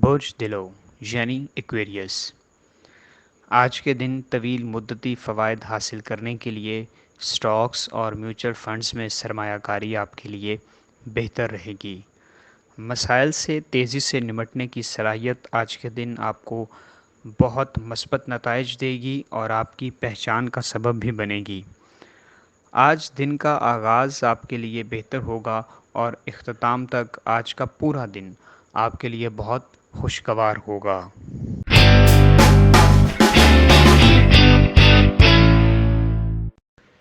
برج دلو یعنی ایکویریس، آج کے دن طویل مدتی فوائد حاصل کرنے کے لیے سٹاکس اور میوچل فنڈز میں سرمایہ کاری آپ کے لیے بہتر رہے گی۔ مسائل سے تیزی سے نمٹنے کی صلاحیت آج کے دن آپ کو بہت مثبت نتائج دے گی اور آپ کی پہچان کا سبب بھی بنے گی۔ آج دن کا آغاز آپ کے لیے بہتر ہوگا اور اختتام تک آج کا پورا دن آپ کے لیے بہت خوشگوار ہوگا۔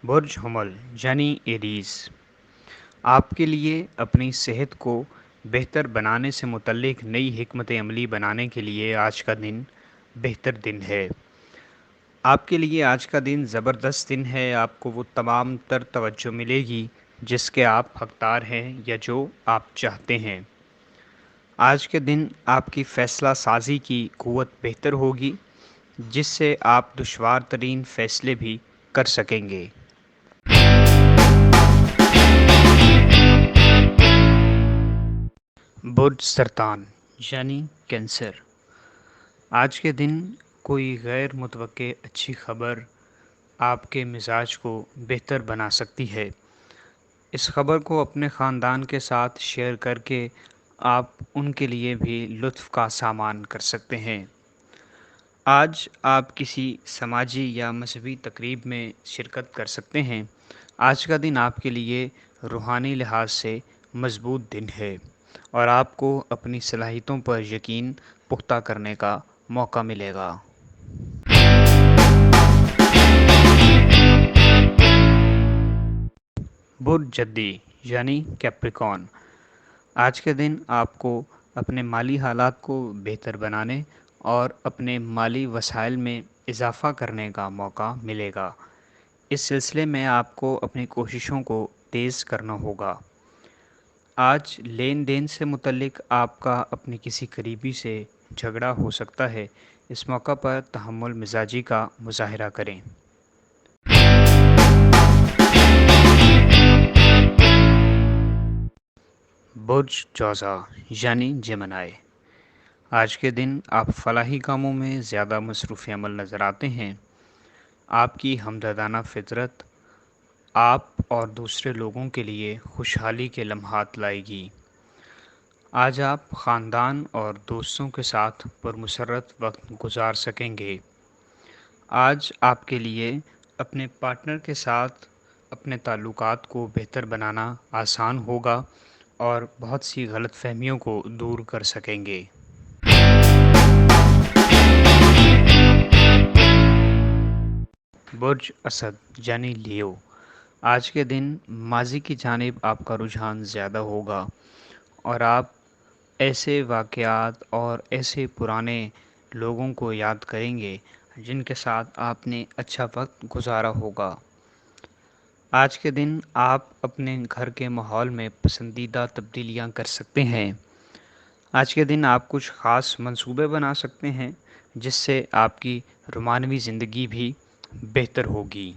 برج حمل یعنی ایریز، آپ کے لیے اپنی صحت کو بہتر بنانے سے متعلق نئی حکمت عملی بنانے کے لیے آج کا دن بہتر دن ہے۔ آپ کے لیے آج کا دن زبردست دن ہے، آپ کو وہ تمام تر توجہ ملے گی جس کے آپ حقدار ہیں یا جو آپ چاہتے ہیں۔ آج کے دن آپ کی فیصلہ سازی کی قوت بہتر ہوگی جس سے آپ دشوار ترین فیصلے بھی کر سکیں گے۔ برج سرطان یعنی کینسر، آج کے دن کوئی غیر متوقع اچھی خبر آپ کے مزاج کو بہتر بنا سکتی ہے۔ اس خبر کو اپنے خاندان کے ساتھ شیئر کر کے آپ ان کے لیے بھی لطف کا سامان کر سکتے ہیں۔ آج آپ کسی سماجی یا مذہبی تقریب میں شرکت کر سکتے ہیں۔ آج کا دن آپ کے لیے روحانی لحاظ سے مضبوط دن ہے اور آپ کو اپنی صلاحیتوں پر یقین پختہ کرنے کا موقع ملے گا۔ برج جدی یعنی کیپریکارن، آج کے دن آپ کو اپنے مالی حالات کو بہتر بنانے اور اپنے مالی وسائل میں اضافہ کرنے کا موقع ملے گا۔ اس سلسلے میں آپ کو اپنی کوششوں کو تیز کرنا ہوگا۔ آج لین دین سے متعلق آپ کا اپنے کسی قریبی سے جھگڑا ہو سکتا ہے، اس موقع پر تحمل مزاجی کا مظاہرہ کریں۔ برج جوزا یعنی جیمنائی، آج کے دن آپ فلاحی کاموں میں زیادہ مصروف عمل نظر آتے ہیں۔ آپ کی ہمدردانہ فطرت آپ اور دوسرے لوگوں کے لیے خوشحالی کے لمحات لائے گی۔ آج آپ خاندان اور دوستوں کے ساتھ پرمسرت وقت گزار سکیں گے۔ آج آپ کے لیے اپنے پارٹنر کے ساتھ اپنے تعلقات کو بہتر بنانا آسان ہوگا اور بہت سی غلط فہمیوں کو دور کر سکیں گے۔ برج اسد یعنی لیو، آج کے دن ماضی کی جانب آپ کا رجحان زیادہ ہوگا اور آپ ایسے واقعات اور ایسے پرانے لوگوں کو یاد کریں گے جن کے ساتھ آپ نے اچھا وقت گزارا ہوگا۔ آج کے دن آپ اپنے گھر کے ماحول میں پسندیدہ تبدیلیاں کر سکتے ہیں۔ آج کے دن آپ کچھ خاص منصوبے بنا سکتے ہیں جس سے آپ کی رومانوی زندگی بھی بہتر ہوگی۔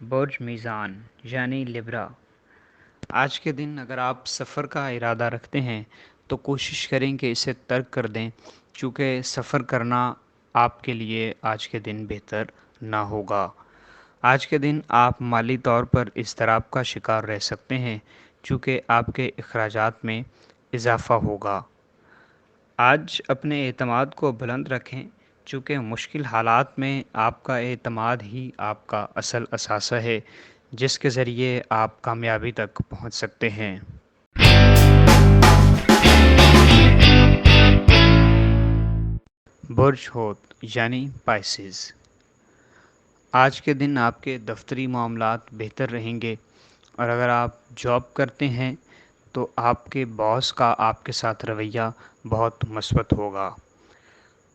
برج میزان یعنی لیبرا، آج کے دن اگر آپ سفر کا ارادہ رکھتے ہیں تو کوشش کریں کہ اسے ترک کر دیں، چونکہ سفر کرنا آپ کے لیے آج کے دن بہتر نہ ہوگا۔ آج کے دن آپ مالی طور پر اضطراب کا شکار رہ سکتے ہیں چونکہ آپ کے اخراجات میں اضافہ ہوگا۔ آج اپنے اعتماد کو بلند رکھیں چونکہ مشکل حالات میں آپ کا اعتماد ہی آپ کا اصل اثاثہ ہے جس کے ذریعے آپ کامیابی تک پہنچ سکتے ہیں۔ برج حوت یعنی پائسز، آج کے دن آپ کے دفتری معاملات بہتر رہیں گے اور اگر آپ جاب کرتے ہیں تو آپ کے باس کا آپ کے ساتھ رویہ بہت مثبت ہوگا۔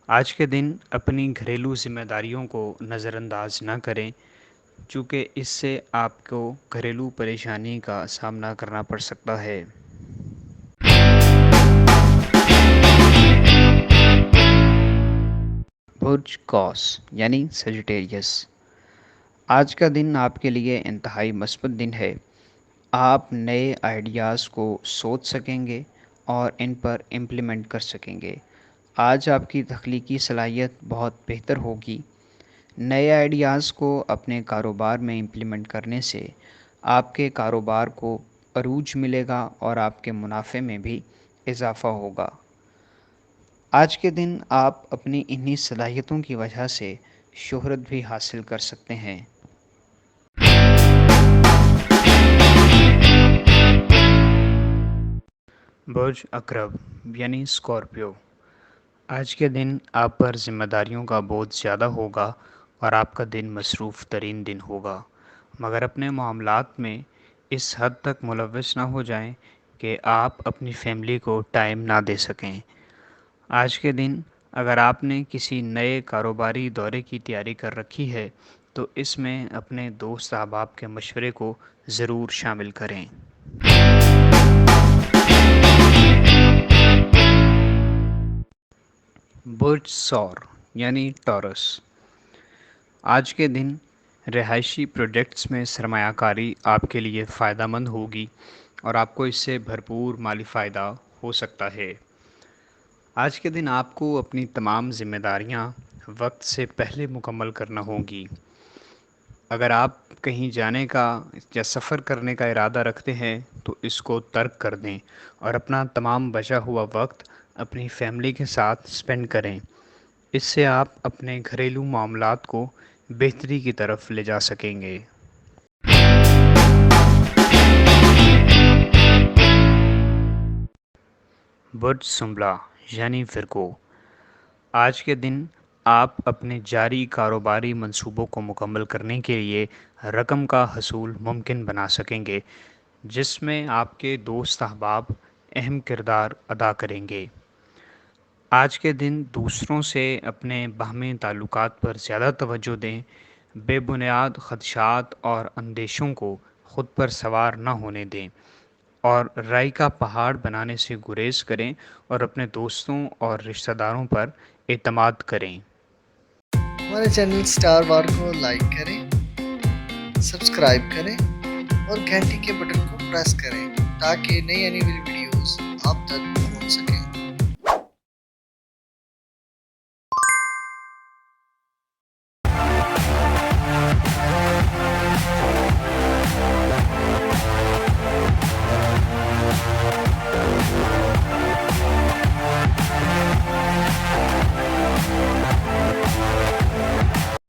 آج کے دن اپنی گھریلو ذمہ داریوں کو نظر انداز نہ کریں چونکہ اس سے آپ کو گھریلو پریشانی کا سامنا کرنا پڑ سکتا ہے۔ برج قوس یعنی سیجیٹیریس، آج کا دن آپ کے لیے انتہائی مثبت دن ہے۔ آپ نئے آئیڈیاز کو سوچ سکیں گے اور ان پر امپلیمنٹ کر سکیں گے۔ آج آپ کی تخلیقی صلاحیت بہت بہتر ہوگی۔ نئے آئیڈیاز کو اپنے کاروبار میں امپلیمنٹ کرنے سے آپ کے کاروبار کو عروج ملے گا اور آپ کے منافع میں بھی اضافہ ہوگا۔ آج کے دن آپ اپنی انہی صلاحیتوں کی وجہ سے شہرت بھی حاصل کر سکتے ہیں۔ برج اقرب یعنی اسکارپیو، آج کے دن آپ پر ذمہ داریوں کا بہت زیادہ ہوگا اور آپ کا دن مصروف ترین دن ہوگا، مگر اپنے معاملات میں اس حد تک ملوث نہ ہو جائیں کہ آپ اپنی فیملی کو ٹائم نہ دے سکیں۔ آج کے دن اگر آپ نے کسی نئے کاروباری دورے کی تیاری کر رکھی ہے تو اس میں اپنے دوست احباب کے مشورے کو ضرور شامل کریں۔ برج ثور یعنی ٹورس، آج کے دن رہائشی پروجیکٹس میں سرمایہ کاری آپ کے لیے فائدہ مند ہوگی اور آپ کو اس سے بھرپور مالی فائدہ ہو سکتا ہے۔ آج کے دن آپ کو اپنی تمام ذمہ داریاں وقت سے پہلے مکمل کرنا ہوگی۔ اگر آپ کہیں جانے کا یا سفر کرنے کا ارادہ رکھتے ہیں تو اس کو ترک کر دیں اور اپنا تمام بچا ہوا وقت اپنی فیملی کے ساتھ سپینڈ کریں۔ اس سے آپ اپنے گھریلو معاملات کو بہتری کی طرف لے جا سکیں گے۔ برج سنبلہ یعنی ورگو، آج کے دن آپ اپنے جاری کاروباری منصوبوں کو مکمل کرنے کے لیے رقم کا حصول ممکن بنا سکیں گے، جس میں آپ کے دوست احباب اہم کردار ادا کریں گے۔ آج کے دن دوسروں سے اپنے باہمی تعلقات پر زیادہ توجہ دیں، بے بنیاد خدشات اور اندیشوں کو خود پر سوار نہ ہونے دیں اور رائی کا پہاڑ بنانے سے گریز کریں اور اپنے دوستوں اور رشتہ داروں پر اعتماد کریں۔ ہمارے چینل سٹار وار کو لائک کریں، سبسکرائب کریں اور گھنٹی کے بٹن کو پریس کریں تاکہ نئی آنے والی ویڈیوز آپ تک پہنچ سکیں۔